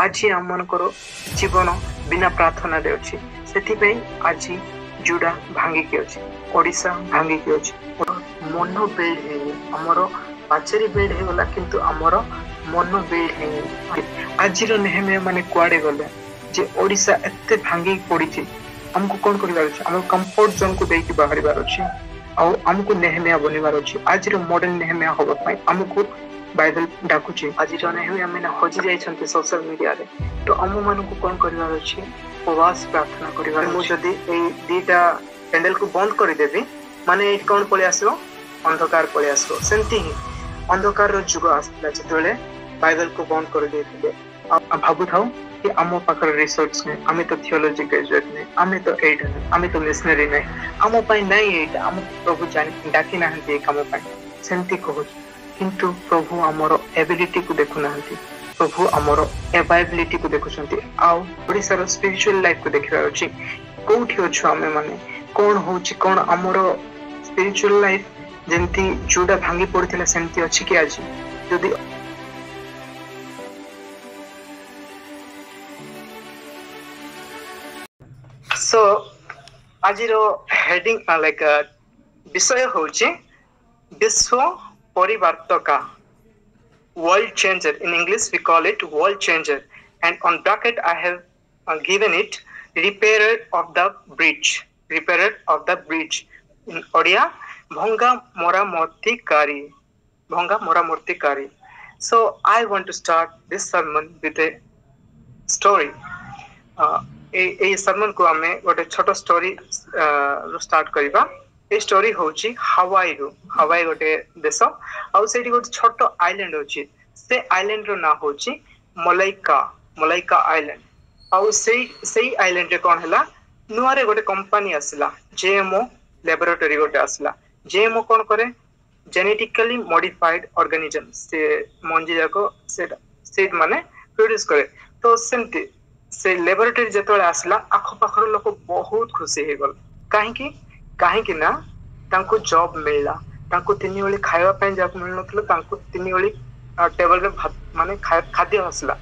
आज आम जीवन बिना प्रार्थना रे अछि सेति आज जुड़ा भांगिकी अच्छी ओडिशा भांगिकी अच्छी मन बेड है आमर पाचेरी बेड हो गला किंतु आमर मन बेड है आज नेहमिया माने कुआडे गले जे ओडिशा एते भांगी पड़ी हमको कौन कर कंफर्ट जोन को देकी बाहर बार अच्छी आमको नेहमिया बनवार अच्छी आज मॉडर्न नेहमिया होगा आमको बाइबल डाकुची आज नेहमिया मैंने हजि जाइछन्ते सोशल मीडिया रे तो आम मान को कौन करवार अच्छी उपवास प्रार्थना करवार मुझे दीटा कैंडल को बंद कर देवी माने कौन पलि आसो अंधकार पलि आसो सेमती ही अंधकार रो जुग आसला जतले बाइबल को बंद कर देथिले भाबु थाउ कि आम पाखर रिसर्च ने आमे तो थियोलॉजी ग्रेजुएट ने आमे तो एट आमे तो मिशनरी ने आम पई नहीं एट आम प्रभु जानि डाकी नाहंती काम पई सेमती कहू किंतु प्रभु हमर एबिलिटी को देखु नाहंती प्रभु हमर एबाइबिलिटी को देखुछंती आउ ओडिसा स्पिरिचुअल लाइफ को देखिबार अछि कोठी अछु आमे माने कोन होछि कोन हमर स्पिरिचुअल लाइफ जेंती जुडा भांगी पड़थिला सेंती अछि कि आज यदि सो आजिरो हेडिंग लाइक विषय होछि विश्व परिवर्तका world changer. In English we call it world changer, and on bracket I have given it repairer of the bridge. Repairer of the bridge in Odia bhonga moramortikari. Bhonga moramortikari. So I want to start this sermon with a story. A sermon को हमें गोटे छोटो story start करिबा a story होची हवाई गोटे देश आउ सेठी गोटे छोटो आइलैंड होची से आइलैंड रो ना होची मलाइका आइलैंड आउ सेई आइलैंड रे कोन हला नुआरे गोटे कंपनी आसला जेएमओ लैबोरेटरी गोटे आसला जेएमओ कोन करे जेनेटिकली मॉडिफाइड ऑर्गेनिज्म से मंजी जाको से माने प्रोड्यूस करे तो सेमती से लैबोरेटरी जेतोले आसला आखो पाखर लोक बहुत खुशी हे गल काहे ना तांको जॉब मिलला तांको तिनी ओली खाଇବା ପାଇଁ जाको मिल नथलो तांको तिनी ओली टेबल रे भात माने खाद्य आसला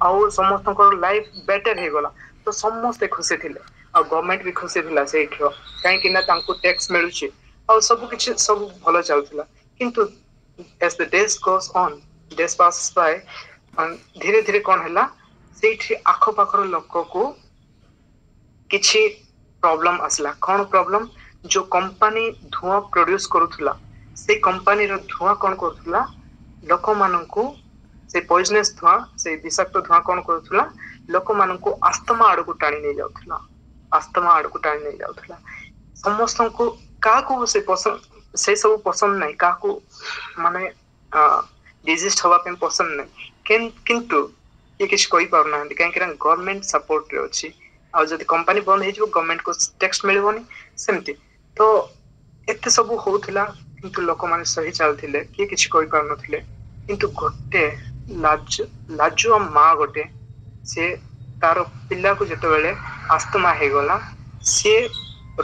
आ समस्त को लाइफ बेटर हे गला तो समस्त खुशी थिले आ गवर्नमेंट भी खुशी थिला सेठो काहे ना तांको टैक्स मिलुची आ सब भलो चलथिला किंतु as the days goes on days pass by धीरे धीरे कोन हला सेठी आखो पाखर लोक को किछि प्रॉब्लम आसला कोन प्रॉब्लम जो कंपनी धुआं प्रोड्यूस करूथला से कंपनी रो धुआं कोन करूथला लोक माननकु से पॉइजनस धुआं से विषाक्त धुआं कोन करूथला लोक माननकु अस्थमा आड़ को टाणी नै जाउथला समस्त को काको से पसंद से सब पसंद नै काको माने डिजीज होवा पे पसंद नै किंतु ये किछ कोई पारना काहे कि गवर्नमेंट सपोर्ट रे अछि आ जदि कंपनी बंद हे गवर्नमेंट को टैक्स मिलबोनी सेमती तो एते सब होउथला किंतु लोक माने सही चलथिले कि किछ कोइ पार नथिले किंतु गोटे लाजो माँ गोटे से तार पिला को जते बेले अस्थमा हे गला से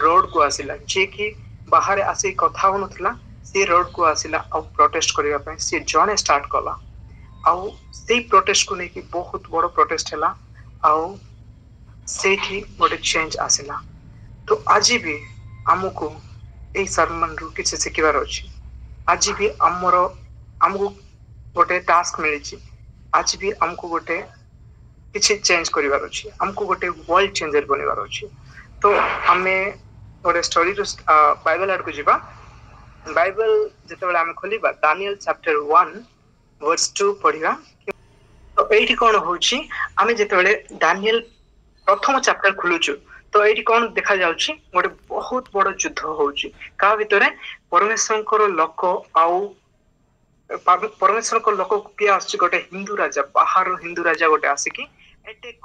रोड को आसिला जे कि बाहर आसी कथा होनथला से रोड को आसिला आ प्रोटेस्ट करिया पय से जने स्टार्ट कला आ से प्रोटेस्ट को नेकी बहुत बड़ प्रोटेस्ट हला आ सेठी गोटे चेंज आसिला तो आज भी आमको ए सरमन रु किछ सिखिबार अछि आज भी हमको गोटे टास्क मिली आज भी हमको गोटे किछ चेंज करिवार अछि हमको गोटे वर्ल्ड चेंजर बनिवार अछि तो हमें गोटे स्टोरी रु बाइबल आड़ को जिबा बाइबल जतबेला हम खोलिबा दानियल चैप्टर 1 वर्स 2 पढिबा तो एठी कोन होछि हमें जतबेले दानियल प्रथम चैप्टर खुलुछु तो एठी कोन देखा जाउछि गोटे बहुत बड़ युद्ध होउछि का भितरे परमेश्वर लोक आउ परमेश्वर को लोक के आछि गोटे हिंदू राजा बाहर हिंदू राजा गोटे आसी की अटैक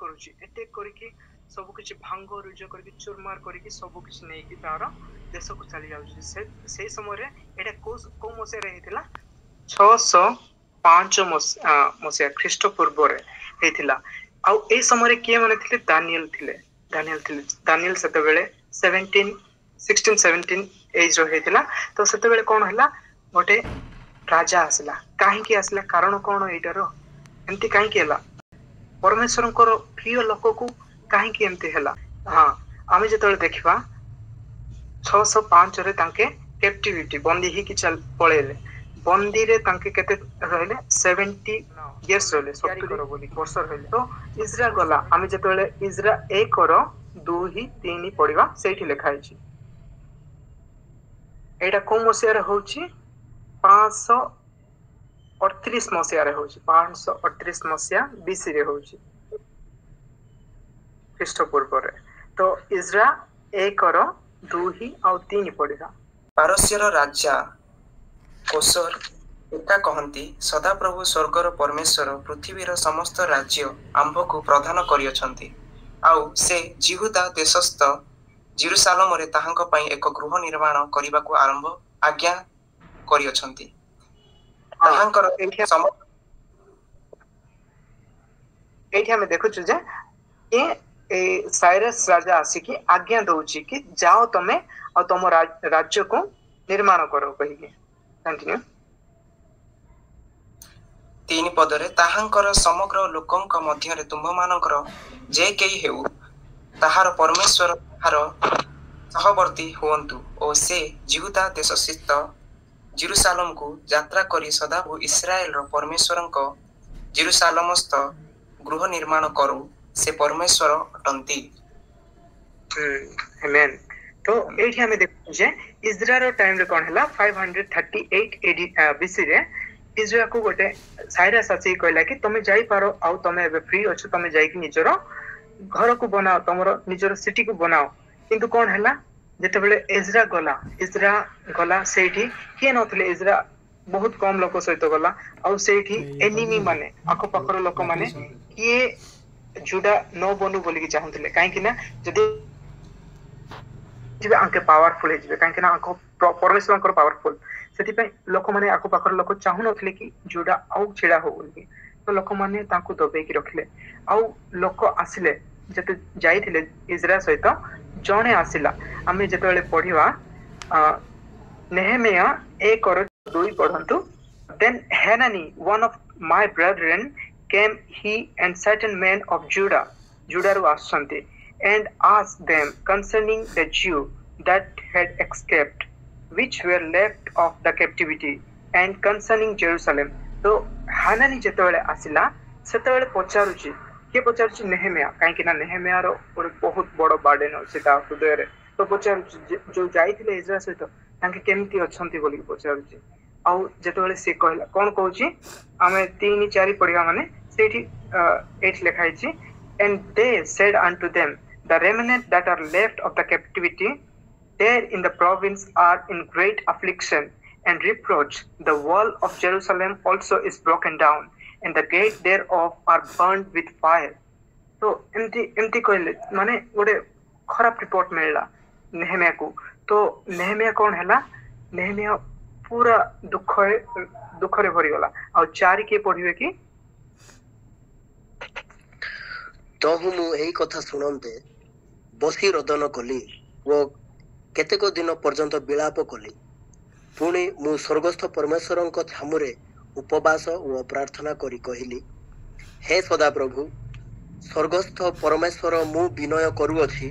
करके सब किछ भांग रुज करके चुरमार करके सब किछ नै कि तार देश को चली जाउछि से समय रे एटा को मसे रहितला 605 मसिया ख्रीष्ट पूर्व रे हेतिला आ ए समय रे के माने थिले दानियल सेते बेले 16 17 एज रो हेतिला तो सेते बेले कोन हला गोटे राजा आसला काहे की आसला कारण कोन एटारो एंती काहे की हला परमेश्वर प्रिय लोक को कहीं एमती है। हाँ आम जो देखा 605 रे तांके कैप्टिविटी बंदी ही चल पळेले बंदी रे तांके केते रहले 70 इयर्स रहले 70 वर्ष रहले। तो इजरा गला आम जो इजरा 1 और 2 3 पढ़ा से लिखाई एटा को मसीह होची 538 मसीह होची 538 मसीहा बीसी रे होची ख्रीष्टपूर्व रे। तो इजरा 1 और 2 और 3 पढ़ा। पारस्यर राजा कोसर एका कहती सदाप्रभु स्वर्गर परमेश्वर पृथ्वीर समस्त राज्य आंभ को प्रदान करियछंती आउ से जिहुदा देशस्थ जेरुसालेम रे ताहांक पई एक गृह निर्माण करिबा को आरंभ आज्ञा करियछंती। ताहांकर एठी हम देखुछु जे ए साइरस राजा आसिकी आज्ञा दउची कि जाओ तमे और तुम राज्य को निर्माण करो कहि। कंटिन्यू 3 पदरे ताहांकर समग्र लोकंक मध्यरे तुम्भमानकर जे केही हेउ ताहार परमेश्वर ताहार सहवर्ती हुअन्तु ओ से जिहुदा देशस्थित जेरुसालेम को यात्रा करी सदाप्रभु इस्राएल रो परमेश्वरंक जेरुसालेमस्थ गृह निर्माण करू से परमेश्वर अटंती। आमेन। तो एठी हमें देखु जे इजराइल रो टाइम रे कोन हला 538 एडी बीसी रे इजराइल को गोटे साइरस आसी कहला कि तमे जाई पारो आउ तमे एबे फ्री अछ तमे जाई कि निजरो घर को बनाओ तमरो निजरो सिटी को बनाओ। किंतु कोन हला जेते बेले इजरा गला सेठी के नथले इजरा बहुत कम लोक सहित गला आउ सेठी एनिमी माने आको पाखर लोक माने किए जुडा न बनू बोली कि चाहंतले काहे कि ना जदी जिबे आके पावरफुल हे जिबे काहे कि ना आको परमेश्वर कर पावरफुल सेति पे लोक माने आको पाखर लोक चाहु नथले कि जुडा आउ छिडा हो बोली। तो लोक माने तांको दबे कि रखले आउ लोक आसिले जते जाईथिले इजराइल सहित जणे आसिला आमे जेतेले पढिवा नेहेमिया 1 और 2 पढंतु। Then Hanani one of my brethren came he and certain men of Judah ru asanti and asked them concerning the Jew that had escaped which were left of the captivity and concerning Jerusalem। तो हानानी जेतेले आसिला सेतेले पचारुची के पचारुची नेहेमिया काहे कि ना नेहेमिया रो बहुत बड़ बार्डन अछि ता हृदय रे। तो पचारुची जो जाईथिले इजराइल सहित तांके केमती अछंती बोली पचारुची आउ जेतेले से कहला कोन कहूची आमे 3 4 पढिया माने सेठी 8 लिखाई छी। And they said unto them the remnant that are left of the captivity there in the province are in great affliction and reproach. The wall of Jerusalem also is broken down and the gate thereof are burned with fire। तो एमती कहले माने गोटे खराब report मिलला नेहेमिया को। तो नेहेमिया कौन हैला नेहेमिया पूरा दुख रे भरी गला आ 4 के पढिबे कि तो मु एही कथा सुनंते बसी रोदन कली वो केतेक दिन पर्यंत विलाप कली पुणी मु स्वर्गस्थ परमेश्वरंक छामुरे उपवास व प्रार्थना करी कहली हे सदा प्रभु स्वर्गस्थ परमेश्वर मु विनय करूअछि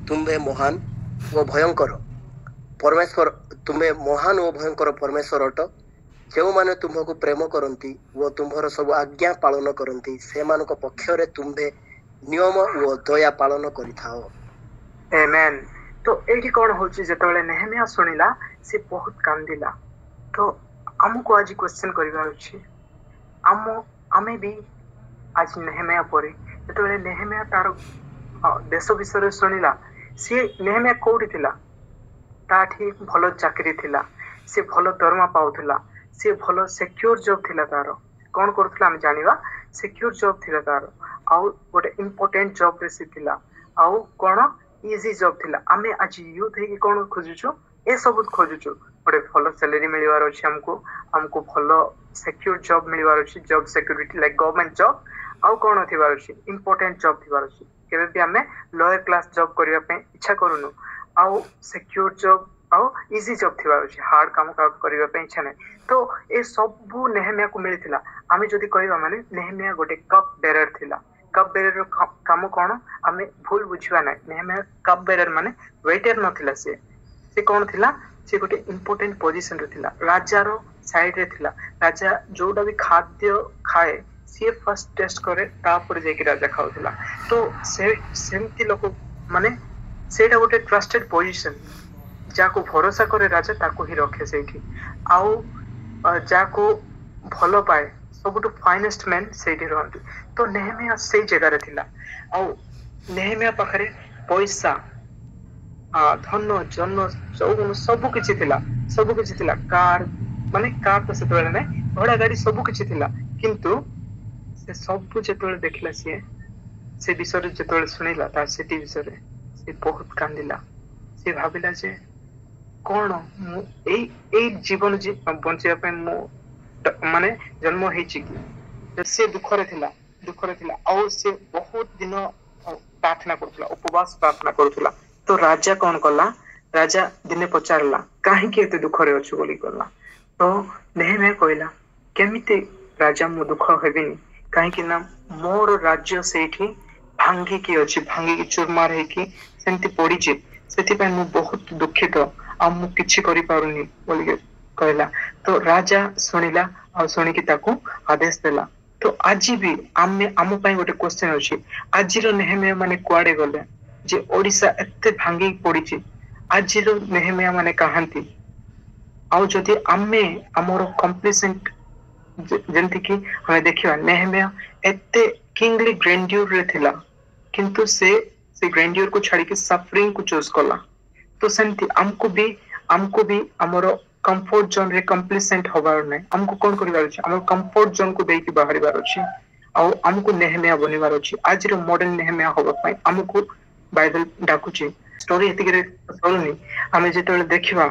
तुम्हे महान व भयंकर परमेश्वर तुम्हें महान व भयंकर परमेश्वर अट जो माने तुमको प्रेम करती व तुम्हार सब आज्ञा पालन करती से मानक पक्षरे तुम्हे नियम व दया पालन करिथाओ। आमेन। तो एठी कोन होची जेतबेले नेहेमिया सुनिला से बहुत कांदिला। तो हमको आज क्वेश्चन करिवार अछि आमे भी आज नेहेमिया परे जेतबेले नेहेमिया तार देश विषय सुनिला से नेहेमिया कोठी थिला ताठी भलो चाकरी थिला से भलो दरमा पाउथिला से भलो सिक्योर जॉब थिला तार कोन करथिला हम जानिबा सिक्योर जॉब थिला तार आउ गोटे इंपोर्टेंट जॉब रे से थिला आउ कोन इजी जॉब थिला। आमे आज यूथ हे कि कोन खोजुछु ए सब खोजुछु गोटे भलो सैलरी मिलिवार अछि हमको भलो सिक्योर जॉब मिलिवार अछि job security like government job आउ कोन थिवार अछि इंपोर्टेंट जॉब थिवार अछि केबे भी हमें लोअर क्लास जॉब करिया पे इच्छा करूनु आउ सिक्योर जॉब आउ इजी जॉब थिवार अछि हार्ड काम करिया पे इच्छा नै। तो ए सब नेहेमिया को मिलिथिला आमे जदी कहबा माने नेहेमिया गोटे कप बेरर थिला कप बेरर काम कौन आम भूल बुझा ना नेहेमिया कप बेरर माने वेटर नथिला से कौन थिला से गोटे इंपोर्टेंट पोजीशन रे थिला राजार साइड रे थिला राजा जोटा भी खाद्य खाए सी फर्स्ट टेस्ट करे तापर जेकी राजा खाउथिला तो से सेमती लोक माने सेटा गोटे ट्रस्टेड पोजीशन जाको भरोसा करे राजा ताको ही रखे सेठी आउ जाको भलो पाए सबुठु फाइनेस्ट मैन सेठी रहंती तो नेहेमिया सेई जगह रे थिला आउ नेहेमिया पाखरे पैसा धन जन चौगुन सब किछि थिला कार माने कार तो सेतबेले नै घोड़ा गाड़ी सब किछि थिला किंतु से सब जेतबेले देखिला से विषय रे जेतबेले सुनिला तार सेठी विषय रे से बहुत कांदिला से भाबिला जे कोन ए जीवन बंचिया पे मो माने जन्म हेछि कि से दुख रे थिला आ से बहुत दिन प्रार्थना करथुला उपवास प्रार्थना करथुला तो राजा कौन कला राजा दिने पचारला काहे के एते दुख रे अछि बोली कला तो नेहेमिया कहला केमिते राजा मो दुख हेबिनी काहे कि ना मोर राज्य सेठी भांगी की अछि भांगी की चूरमार हे की सेंती पड़ी जे सेति पे मु बहुत दुखित आ मु किछि करि पारुनी बोली कहला तो राजा सुनिला आ सुनी की ताकू आदेश देला तो आज भी आम पाई गोटे क्वेश्चन अछि आजिरो नेहेमिया माने कुआडे गले जे ओडिसा एते भांगी पड़ी आजिरो नेहेमिया माने कहांती आउ जदि आमे हमर कंप्लीसेंट जेंति कि हमें देखिबा नेहेमिया एते किंगली ग्रैंड्योर रे थिला किंतु से ग्रैंड्योर को छाड़ी के सफरिंग को चूज कला तो सेंति हमको भी हमर कंफर्ट जोन रे कंप्लीसेंट होबार नै हमको कोन करिवार अछि हमर कंफर्ट जोन को देकी बाहरिवार अछि आ हमको नेहेमिया बनिवार अछि आज रे मॉडर्न नेहेमिया होबा पई हमको बाइबल डाकुची स्टोरी एतिके रे सरुनी हमें जेतले देखिबा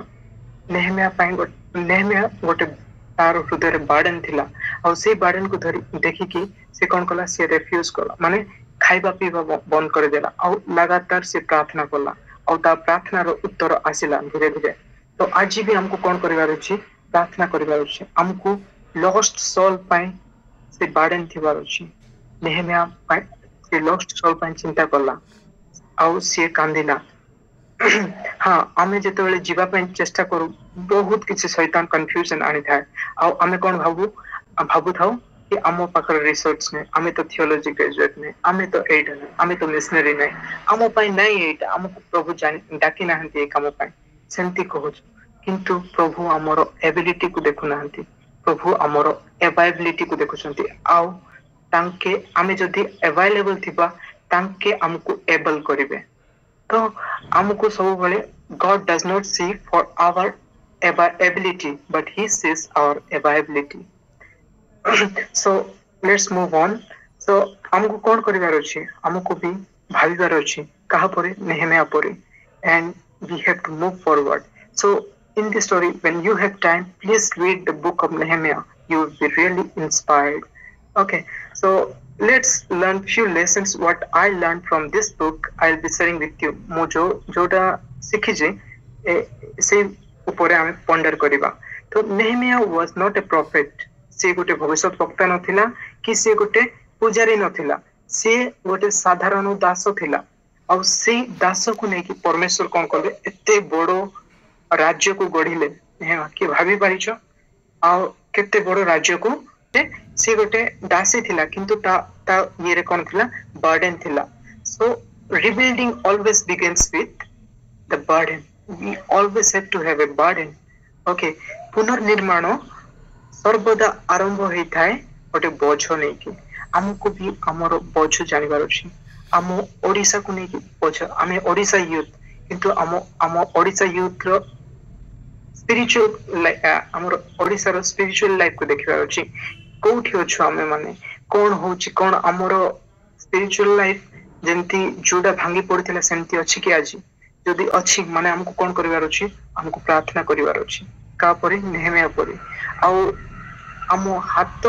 नेहेमिया गोटे तार हृदय रे बार्डन थिला और से बार्डन को धरी देखि कि से कोन कला से रिफ्यूज कला माने खाइबा पीबा बंद कर देला और लगातार से प्रार्थना कला और ता प्रार्थना रो उत्तर आसिला धीरे धीरे तो आज भी हमको कौन करिवार अछि प्रार्थना करिवार अछि हमको लॉस्ट सोल पाई से बार्डन थिवार अछि नेहेमिया पाई से लॉस्ट सोल पाई चिंता कला आउ से कांदिला हाँ आमे जेतेबेले जीवा पाई चेष्टा करू बहुत किछि शैतान कंफ्यूजन आनी थाए आउ आमे कोन भाबु थाउ कि आमो पाखर रिसर्च ने आमे तो थियोलॉजी ग्रेजुएट ने आमे तो एड ने आमे तो मिशनरी ने आमो पाई नै एटा हमको प्रभु जानि डाकी नाहंती ए काम पाई सेंती कहूच किंतु प्रभु हमर एबिलिटी को देखु नाहंती प्रभु हमर एबाइबिलिटी को देखुछंती आउ तांके आमे जदी अवेलेबल थिबा तांके हमको एबल करिवे तो हमको सब बेले God does not see for our ability but he sees our availability so let's move on so हमको कौन करिवार अछि हमको भी भाविबार अछि कहा परे नेहेमिया परे and we have to move forward so in this story when you have time please read the book of Nehemiah you will be really inspired okay so let's learn few lessons what I learned from this book I'll be sharing with you मो जोटा सिखि जे से ऊपर हमें पंडर करिबा तो नेहेमिया was not a profit से गोटे भविष्य वक्ता नथिला कि से गोटे पुजारी नथिला से गोटे साधारण दास थिला और से दास को नै कि परमेश्वर कोन करबे एते बड़ो राज्य को गढिले कि भाबी पारिछो आ केते बड़ो राज्य को से गोटे दासी थिला किंतु ता ये रे कोन थिला बर्डन थिला सो rebuilding always begins with the burden we always have to have a burden okay पुनर्निर्माण सर्वदा आरंभ होई थाए गोटे बोझ नै कि हमको भी हमर बोझ जानिबार अछि हम ओडिसा को नै कि बोझ हमें ओडिसा यूथ किंतु हम ओडिसा यूथ रो स्पिरिचुअल हमर ओडिसा रो स्पिरिचुअल लाइफ को देखिबार अछि कोठी अछु हमें माने कोन होछि कोन हमर स्पिरिचुअल लाइफ जेंती जोडा भांगी पड़थिला सेंती अछि कि आज जदि अछि माने हमको कोन करिवार अछि हमको प्रार्थना करिवार अछि का परे नेहेमिया परे आ हम हाथ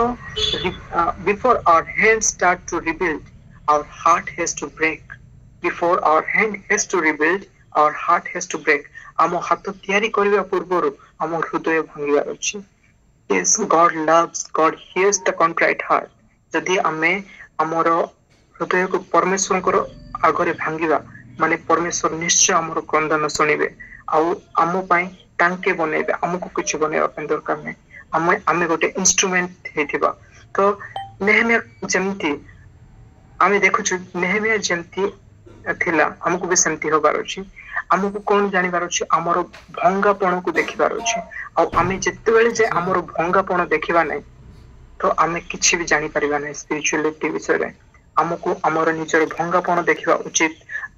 before our hands start to rebuild our heart has to break before our hand has to rebuild our heart has to break हम हाथ तयारी करबा पूर्वरु हम हृदय भांगिवार अछि yes God loves God hears the contrite heart जदि हमें हमरो हृदय को परमेश्वर आगरे भांगिबा माने परमेश्वर निश्चय आमर क्रंदन शुणिबे आम टांके बनइबे आमको किसी बनइबा दरकार नहीं आम गोटे इंस्ट्रूमेंट हेतिबा तो नेहमिया जमती आम देखुछु नेहमिया जमती थिला हमको भी सेमती होबार अछि हमको कौन जानिबार अछि हमर भंगापण को देखिबार अछि आ आमे जत्ते बेले जे हमर भंगापण देखिबा नै तो आमे किछि भी जानि परिबा नै स्पिरिचुअलिटी विषय रे हमको हमर निजर भंगापण देखिबा उचित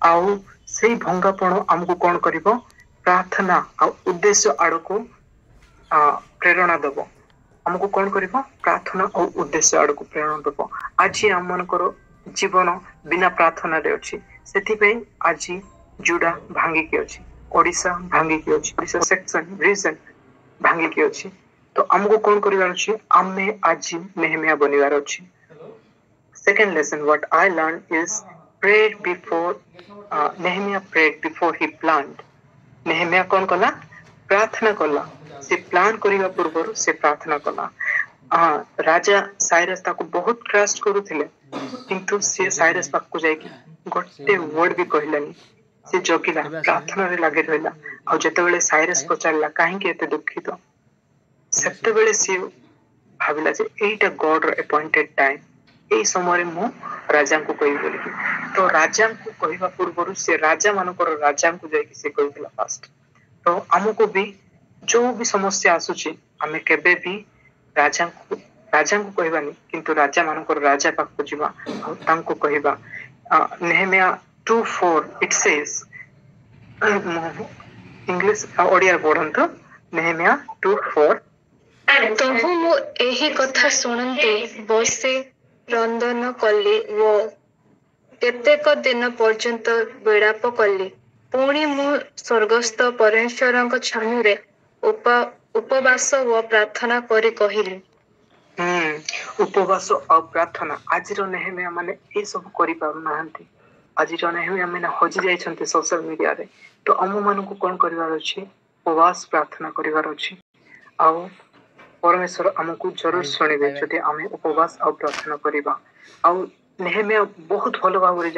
आउ सेही भंगापण हमको कौन करिवो प्रार्थना आ उद्देश्य आड़को प्रेरणा दबो हमको कौन करिवो प्रार्थना और उद्देश्य आड़को प्रेरणा दबो आज हम मनकर जीवन बिना प्रार्थना रे अछि सेति पे आज जुड़ा भांगी के अछि ओडिसा भांगी के अछि ओडिसा सेक्शन रीजन भांगी के अछि तो हमको कौन करिवार अछि आमे आज नेहमिया बनिवार अछि second lesson what I learn is prayed before Nehemiah prayed before he planned Nehemiah कौन कला प्रार्थना कला से प्लान करिवा पूर्व से प्रार्थना कला राजा साइरस ताको बहुत ट्रस्ट करूथिले किंतु से साइरस पाक जाय कि गोटे वर्ड भी कहलानी से जगिला प्रार्थना रे लागे रहला आ जते बेले साइरस पचारला काहे के एते दुखित सेते बेले से भाबिला जे एटा गॉड रो अपॉइंटेड टाइम ए समय मु राजा को कहि बोली तो राजा को कहिबा पूर्व से राजा मानकर राजा को जाय कि से कहिला फास्ट तो हमको भी जो भी समस्या आसुची हमें केबे भी राजा को कहबानी किंतु राजा मानकर राजा पाक को जीवा और तांको कहबा Nehemiah 2:4 it says English Odia पढ़ंतो नेहमिया 2:4 तहु मु एही कथा सुनते बसे रंदन कली वो केतेक दिन पर्यंत विलाप कली पुणी मु स्वर्गस्थ परमेश्वर छामुरे उपवास व प्रार्थना करी कहिली उपवास और प्रार्थना आज नेहमिया माने ए सब करि पार नाहंती आज नेहमिया माने हजि जाइछन्ते सोशल मीडिया रे तो हम मन को कोन करिवार अछि उपवास प्रार्थना करिवार अछि आ परमेश्वर हमको जरूर सुनिबे जदि आमे उपवास और प्रार्थना करिबा आ नेहमिया बहुत भलो भाबरे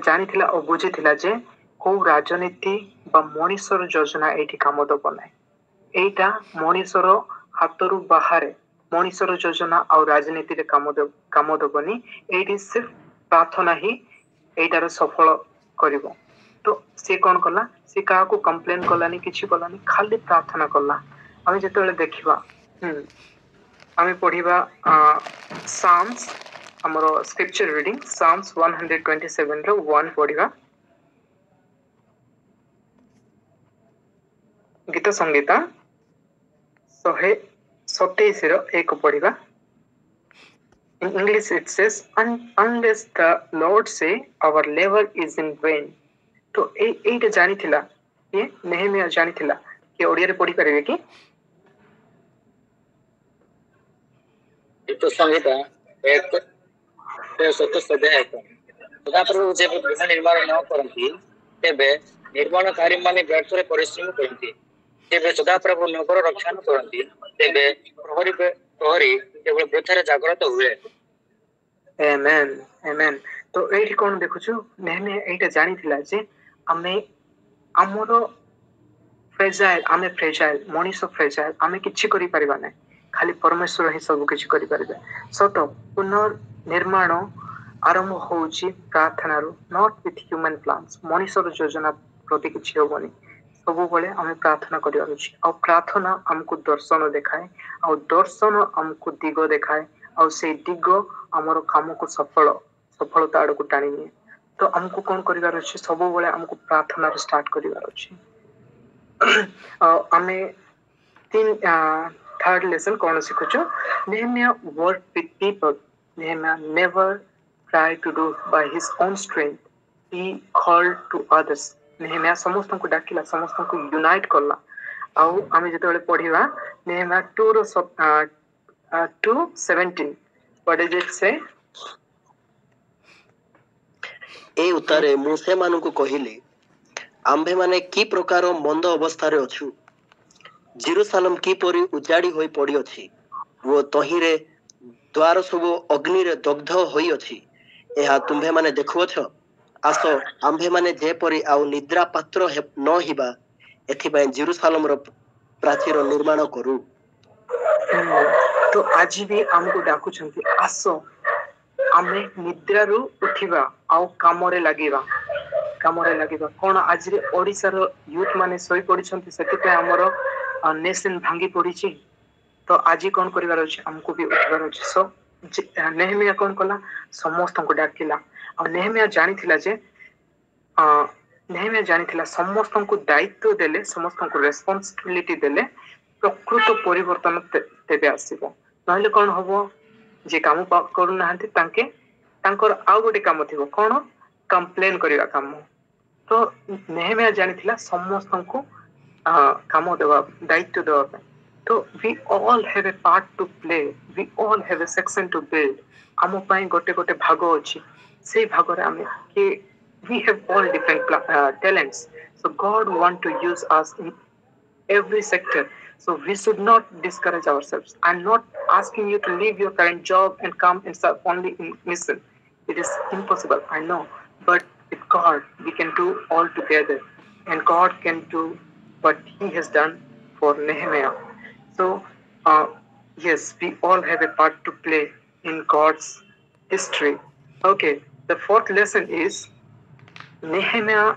जानिथिला और बुझिथिला जे को राजनीति बा मनीषर योजना एठी काम दब नै एटा मनीषर हातरू बाहर मनीषर योजना और राजनीति रे काम दबनी एठी सिर्फ प्रार्थना ही एटार सफल करिवो तो से कोन कला से का को कंप्लेन कलानी किछि कलानी खाली प्रार्थना कला आमे जेतेले देखिबा आमे पढिबा साम्स हमरो स्क्रिप्चर रीडिंग साम्स 127 रो 1 पढिबा गीत संगीता 127 रो 1 पढिबा in English it says unless the Lord say our labor is in vain तो एटा जानिथिला ये नेहमिया जानिथिला कि ओडिया रे पढि परिबे कि गीत संगीता 1:27 सदाप्रभु जे गृह निर्माण न करती तेबे निर्माणकारी माने व्यर्थरे परिश्रम करती तेबे सदाप्रभु नगर रक्षा न करती तेबे प्रहरी केवल वृथारे जागृत हुए आमेन आमेन तो एठी कोन देखुछु नेहमिया एटा जानिथिला जे आमे हमरो फ्रेजाइल मनीष फ्रेजाइल आमे किछि करि परिबा नै खाली परमेश्वर ही सब किछि करि परिबे सत पुनर्निर्माण आरंभ होउची प्रार्थना रो नॉट विथ ह्यूमन प्लान्स मनीषर योजना प्रति किछि होबनी सब बेले आमे प्रार्थना करिवार अछि और प्रार्थना हमको दर्शन देखाए और दर्शन हमको दिग देखाए और से दिग हमर काम को सफलता आड़ को टाणी निए तो हमको कौन करिवार अछि सब बेले हमको प्रार्थना रे स्टार्ट करिवार अछि आमे तीन थर्ड लेसन कौन सिखुछु Nehemiah work with people Nehemiah never try to do by his own strength he called to others Nehemiah समस्त को डाकिला समस्त को यूनाइट करला आउ आमे जते बेले पढिबा नेहमिया 2:17 व्हाट इज इट से ए उतारे मु से मानकु कहिले आम्भे माने की प्रकार मंद अवस्था रे अछु जेरूशलेम की परी उजाड़ी होई पड़ी अछि वो तहिरे द्वार सब अग्नि रे दग्ध होई अछि एहा तुम्भे माने देखुअछ आस आम्भे माने जेपरि आउ निद्रा पात्र न हिबा एथिबाय जेरूसालेम रो प्राचीर निर्माण करू। तो आज भी हमको डाकुछंती आस आमे निद्रारू उठिबा आउ कामरे लागिबा कोन आज रे ओडिसा रो यूथ माने सोई पडिछंती सेति पे हमरो नेशन भांगी पडिछि। तो आज कौन करिवार अछि हमको भी उठिबार अछि। सो नेहमिया कौन कला समस्त को डाकिला और नेहमिया जानिथिला जे नेहमिया जानिथिला समस्त को दायित्व देले समस्त को रेस्पोंसिबिलिटी देले प्रकृत परिवर्तन तेबे आसीबो नहले कौन हबो जे काम करू नाहंती तांके तांकर आउ गोटे काम थिबो कोन कंप्लेन करिवा काम। तो नेहमिया जानिथिला समस्त को काम देवा दायित्व देवा। तो we all have a part to play, we all have a section to build. आम पाई गोटे गोटे भाग अछि से भाग रे आमे कि we have all different talents, so God want to use us in every sector. So we should not discourage ourselves. I'm not asking you to leave your current job and come and serve only in mission. It is impossible, I know, but with God we can do all together, and God can do what He has done for Nehemiah. So, yes, we all have a part to play in God's history. Okay, the fourth lesson is Nehemiah.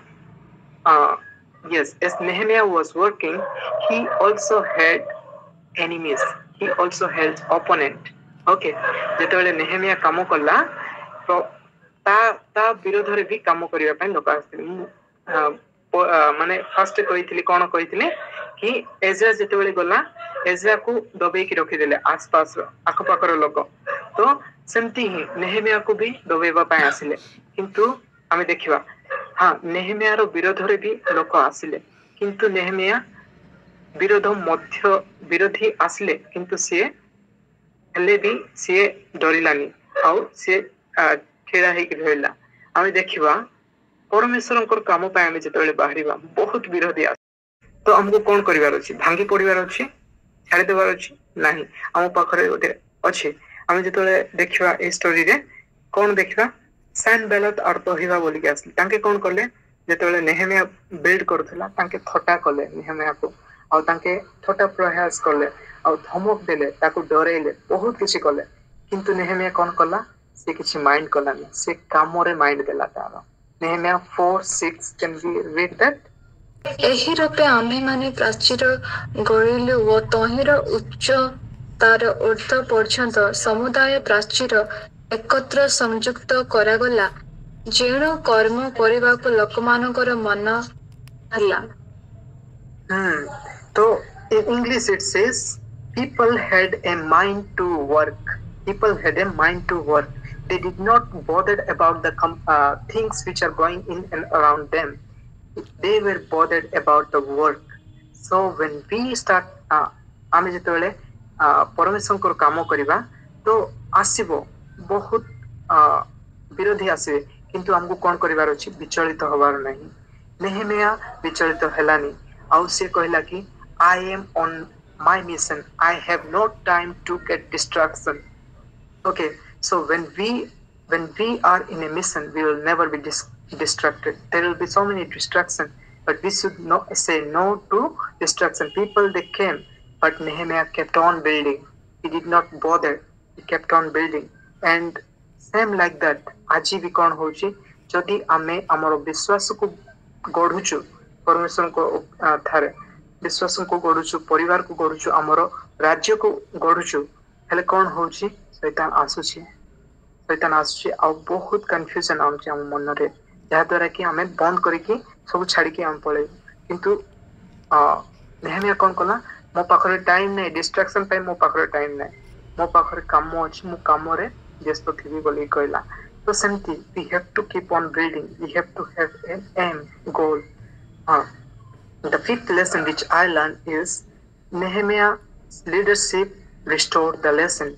Yes, as Nehemiah was working, he also had enemies. He also had opponent. Okay, जेतेबेले नेहेमिया काम कला तो ता विरोध रे भी काम करिया पय लोक आस्थिले। माने फर्स्ट कहितली कोन कहितले कि एजरा जेतेबेले गला एजरा को दबे की रखी देले आसपास आखपाखर लोक। तो सेमती ही नेहेमिया को भी दबेबा पय आसिले किंतु आमे देखिबा हाँ नेहेमिया रो विरोध रे भी लोक आसिले किंतु नेहेमिया विरोध मध्य विरोधी आसिले किंतु से हेले भी से डरिलानी आउ से खेड़ा हे कि रहला। आमे देखिबा परमेश्वरंकर काम पय आमे जेतेबेले बाहरिबा बहुत विरोधी आस तो हमको कोन करिवार अछि भांगी पडिवार अछि छाड़ी देवार अछि नाही हम पाखरे ओते अछि। आमे जेतेबेले देखिबा ए स्टोरी रे कोन देखिबा सैनबेलत और तोहिबा बोली के आसले तांके कोन करले जेतेबेले नेहेमिया बिल्ड करथला तांके थटा कले नेहेमिया को और तांके थटा प्रयास कले और धमक देले ताको डरेले बहुत किछि कले किंतु नेहेमिया कोन कला से किछि माइंड कलानी से कामरे माइंड देला तार। नेहेमिया 4:6 कैन बी रीड दैट। एही रूपे आम्भे माने प्राचीर गढ़िलु ओ तहिर उच्च तार ऊर्ध्व पर्यंत समुदाय प्राचीर एकत्र संयुक्त करागला जेणु कर्म करिबाकु लोकमानकर मन हला। तो in English it says people had a mind to work. People had a mind to work. They did not bother about the things which are going in and around them. They were bothered about the work. So when we start आमे जेतेबेले परमेश्वरकर काम करिबा तो आसीबो बहुत विरोधी आसे किंतु हमको कोन करिवार अछि विचलित होबार नहीं। नेहेमिया विचलित हेलानी आउ से कहला कि I am on my mission. I have no time to get distraction. Okay, so when we are in a mission, we will never be distracted. There will be so many distractions, but we should not say no to distraction. People they came, but Nehemiah kept on building. He did not bother. He kept on building, and same like that. आज भी कौन होची जदि आमे हमर विश्वास को गढ़ुचु परमेश्वर को थारे विश्वास को गढ़ुचु परिवार को गढ़ुचु हमर राज्य को गढ़ुचु हेले कौन होची शैतान आसुची आ बहुत कंफ्यूजन आउची हम मन रे जहा द्वारा कि हमें बंद करिकि सब छाड़ी के हम पळे किंतु नेहमिया कौन कला मो पाखरे टाइम नै डिस्ट्रैक्शन पे मो पाखरे टाइम नै मो पाखरे काम अछि मो काम रे व्यस्त थिबी बोली कहला। तो सेमती we have to keep on building, we have to have an aim goal. The fifth lesson which I learned is Nehemiah's leadership restored the lesson.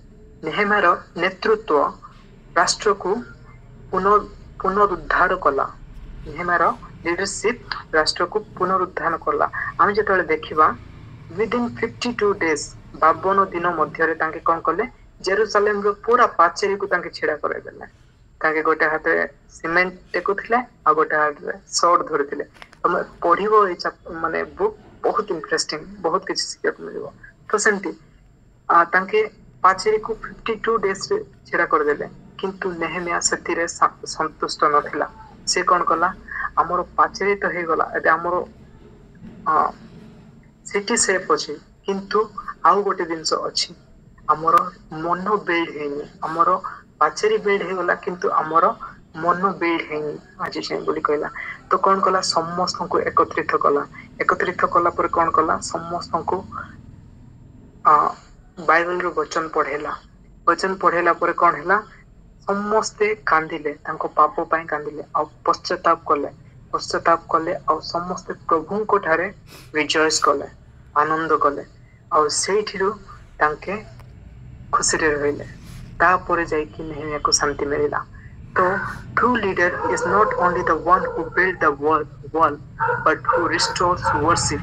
नेहेमिया नेतृत्व राष्ट्र को पुनरुद्धार कला। नेहेमिया लीडरशिप राष्ट्र को पुनरुद्धार कला। आमे जेतले देखिबा within 52 days 52 दिन मध्य रे तांके कोन कले जेरूसलेम रो पूरा पाचेरी को तांके छेड़ा करे देले तांके गोटे हाथ रे सीमेंट टेकुथिले आ गोटे हाथ रे सोर्ड धरथिले तुम पढिबो ए माने बुक बहुत इंटरेस्टिंग बहुत किछ सिखिया मिलिबो तो सेमती तांके पाचेरी को 52 डेज रे छेड़ा कर देले किंतु नेहेमिया सतीरे संतुष्ट नथिला से कोन कला हमरो पाचेरी तो हे गला एबे हमरो सिटी सेफ अछि किंतु आउ गोटे दिनस अछि हमरो मन बिल्ड हेनी हमरो पाचेरी बिल्ड हे गला किंतु हमरो मन बिल्ड हेनी आज से बोली कहला तो कोन कला समस्त को एकत्रित कला पर कोन कला समस्त को बाइबल रो वचन पढ़ेला पर कोन हैला समस्ते कांदिले तांको पाप पई कांदिले आ पश्चाताप कले आ समस्ते प्रभु को ठारे रिजॉइस कले आनंद कले आ सेठिरो तांके खुशी रे रहिले तापर जाई कि नेहमिया को शांति मिलिला तो true leader is not only the one who built the wall but who restores worship.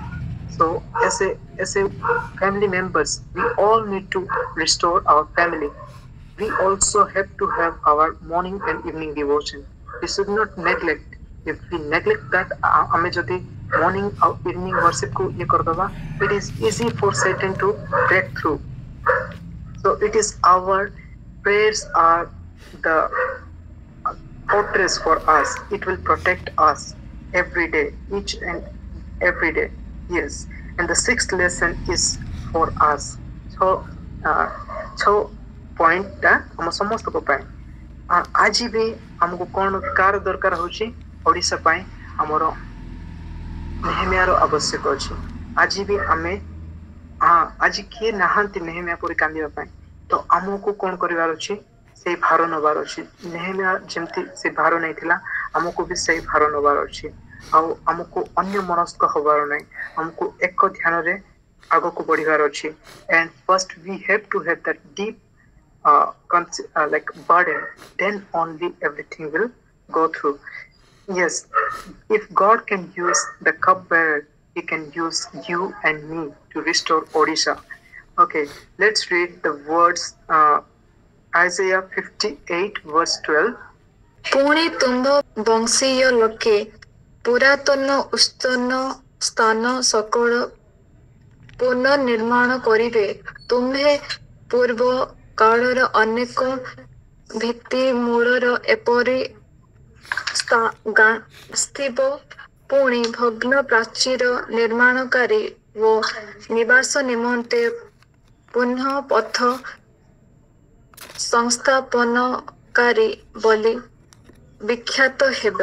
So as a family members we all need to restore our family. We also have to have our morning and evening devotion. We should not neglect. If we neglect that ame jodi morning or evening worship को ये कर दबा it is easy for Satan to break through. So it is our prayers are the fortress for us. It will protect us every day, each and every day. Yes. And the sixth lesson is for us. So point टा हम समस्त को पाए आज भी हमको कौन car दरकार होची ओडिसा पाए हमरो नेहमिया रो आवश्यक अछि आज भी हमें आज किए नाहंती नेहमिया पर कांदिबा पाए तो हमको कौन करिवार अछि से भार नबार अछि नेहमिया जेमती से भार नै थिला हमको भी से भार नबार अछि आ हमको अन्य मनस्क होबार नै हमको एक ध्यान रे आगो को बढ़िवार अछि and first we have to have that deep like burden, then only everything will go through. Yes, if God can use the cupbearer, He can use you and me to restore Odisha. Okay, let's read the words. Isaiah 58 verse 12. पुणी तुम्भ वंशीय लोके पुरातन उस्तन स्थान सकल पुनर्निर्माण करिवे तुम्हे पूर्व कालर अनेक भित्ति मूलर एपरि स्थिव पुणी भग्न प्राचीर निर्माणकारी व निवास निमंते पुनः पथ संस्थापनकारी बोली विख्यात हेब.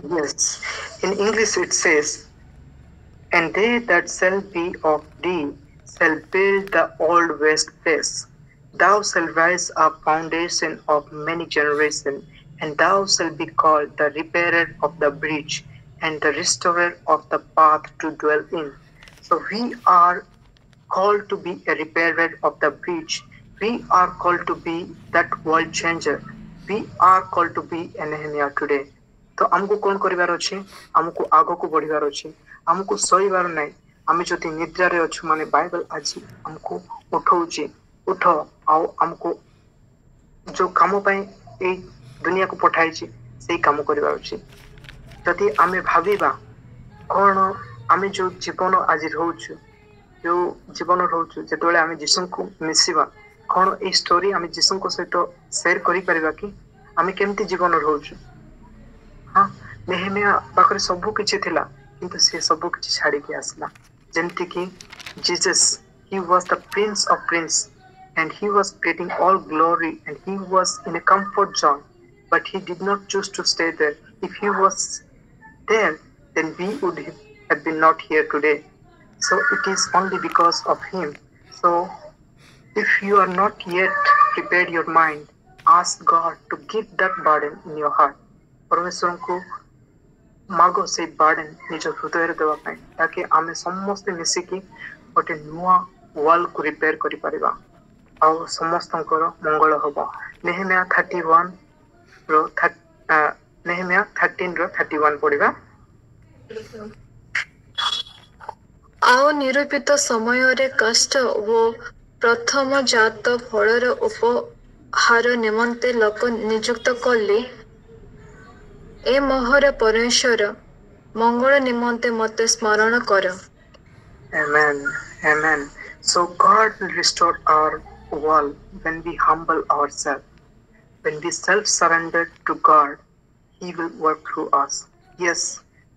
Yes, in English it says, and they that shall be of thee shall build the old waste place. Thou shalt rise a foundation of many generations, and thou shalt be called the repairer of the breach and the restorer of the path to dwell in. So we are called to be a repairer of the breach. We are called to be that world changer. We are called to be a Nehemiah today. तो हमको कौन करिवार अछि हमको आगो को बढ़िवार अछि हमको सोइबार नै आमे जति निद्रा रे अछु माने बाइबल आज हमको उठौछि उठ आओ हमको जो काम पई ए दुनिया को पठाई छी सेही काम करिवार अछि जति आमे भाबिबा कोन आमे जो जीवन आज रहउछु जो जीवन रहउछु जेतोले आमे जिसु को मिसिबा कोन ए स्टोरी आमे जिसु को सहित शेयर करि परिबा कि आमे केमती जीवन रहउछु. हाँ नेहमिया पाखरे सबु किछि थिला किंतु से सबु किछि छाडी के आसला जेमति कि Jesus he was the prince of prince and he was getting all glory and he was in a comfort zone but he did not choose to stay there. If he was there then we would have been not here today. So it is only because of him. So if you are not yet prepared your mind, ask God to give that burden in your heart. परमेश्वर को मागो से बार्डन निज हृदय रे देवा पाए ताकि आमे समस्त मिसिकी गोटे नुआ वॉल को रिपेयर करि परिबा आ समस्तंकर मंगल होबा. नेहमिया 31 रो नेहमिया 13 रो 31 पढिबा. आओ निरूपित समय रे कष्ट वो ପ୍ରଥମ ଜାତ ଫଳର ଉପହାର ନିମନ୍ତେ ଲୋକ ନିଯୁକ୍ତ କଲି। ଏ ମୋହର ପରମେଶ୍ୱର ମଙ୍ଗଳ ନିମନ୍ତେ ମୋତେ ସ୍ମରଣ କର। Amen. Amen. So God will restore our world when we humble ourselves. When we self-surrender to God, He will work through us. Yes,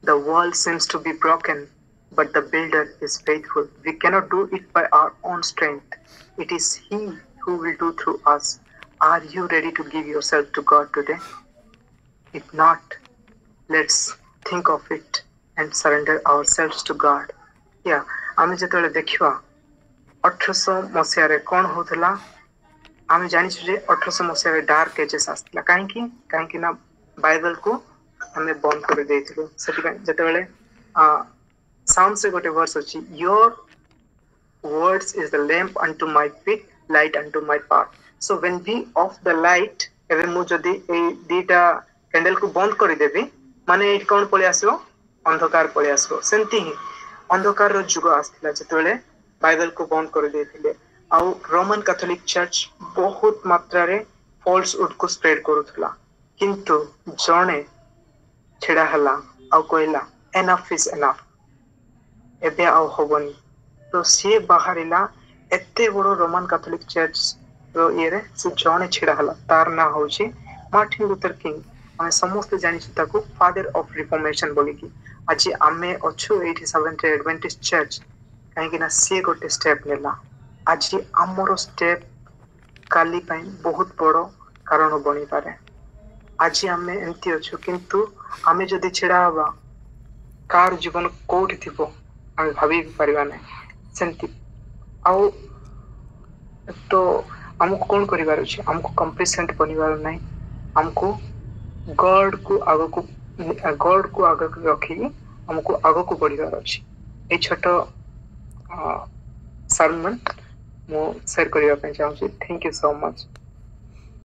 the world seems to be broken, but the builder is faithful. We cannot do it by our own strength. It is He who will do through us. Are you ready to give yourself to God today? If not, let's think of it and surrender ourselves to God. Yeah, ଆମେ ଯେତେବେଳେ ଦେଖିବା 1800 ମସିହାରେ କ'ଣ ହଉଥିଲା, ଆମେ ଜାଣିଛୁ ଯେ 1800 ମସିହାରେ ଡାର୍କ ଏଜେସ୍ ଆସିଥିଲା। କାହିଁକି ନା ବାଇବଲକୁ ଆମେ ବନ୍ଦ କରିଦେଇଥିଲୁ। ସେଥିପାଇଁ ଯେତେବେଳେ ସାଉଣ୍ଡସରେ ଗୋଟେ ଭର୍ସ ଅଛି, your words is the lamp unto my feet, light unto my path. So when we off the light, ଏବେ ମୁଁ ଯଦି ଏଇ ଦିଟା କ୍ୟାଣ୍ଡେଲକୁ ବନ୍ଦ କରିଦେବି, ମାନେ ଏଇଠି କ'ଣ ପଳେଇ ଆସିବ? ଅନ୍ଧକାର ପଳେଇ ଆସିବ। ସେମିତି ହିଁ ଅନ୍ଧକାରର ଯୁଗ ଆସିଥିଲା ଯେତେବେଳେ ବାଇବଲକୁ ବନ୍ଦ କରିଦେଇଥିଲେ। ଆଉ ରୋମାନ କାଥୋଲିକ ଚର୍ଚ୍ଚ ବହୁତ ମାତ୍ରାରେ ଫଲ୍ସ ଉଡକୁ ସ୍ପ୍ରେଡ କରୁଥିଲା, କିନ୍ତୁ ଜଣେ ଛିଡା ହେଲା ଆଉ କହିଲା ଏନଫ୍ ଇଜ ଏନଫ୍, ଏବେ ଆଉ ହବନି। ତ ସିଏ ବାହାରିଲା ଏତେ ବଡ ରୋମାନ କାଥୋଲିକ ଚର୍ଚ୍ଚ ର ଇଏରେ ସେ ଜଣେ ଛିଡା ହେଲା, ତାର ନାଁ ହଉଛି ମାର୍ଟିନ ଲୁଥର କିଙ୍ଗ। ଆମେ ସମସ୍ତେ ଜାଣିଛୁ ତାକୁ ଫାଦର ଅଫ ରିଫର୍ମେସନ ବୋଲିକି। ଆଜି ଆମେ ଅଛୁ ଏଇଠି ସେଭେନ୍ଥ ଡେ ଆଡଭେଣ୍ଟିଷ୍ଟ ଚର୍ଚ୍ଚ କାହିଁକି ନା ସିଏ ଗୋଟେ ଷ୍ଟେପ ନେଲା। ଆଜି ଆମର ଷ୍ଟେପ କାଲି ପାଇଁ ବହୁତ ବଡ କାରଣ ବନିପାରେ। ଆଜି ଆମେ ଏମିତି ଅଛୁ, କିନ୍ତୁ ଆମେ ଯଦି ଛିଡା ହବା, କାହାର ଜୀବନ କୋଉଠି ଥିବ ଆମେ ଭାବି ପାରିବା ନାହିଁ। ସେମିତି ଆଉ ତ ଆମକୁ କ'ଣ କରିବାର ଅଛି? ଆମକୁ କମ୍ପ୍ଲିସେଣ୍ଟ ବନିବାର ନାହିଁ। ଆମକୁ ଗଡକୁ ଆଗକୁ ରଖିକି ଆମକୁ ଆଗକୁ ବଢିବାର ଅଛି। ଏଇ ଛୋଟ ସରମନ ମୁଁ ସେୟାର କରିବା ପାଇଁ ଚାହୁଁଛି। Thank you so much.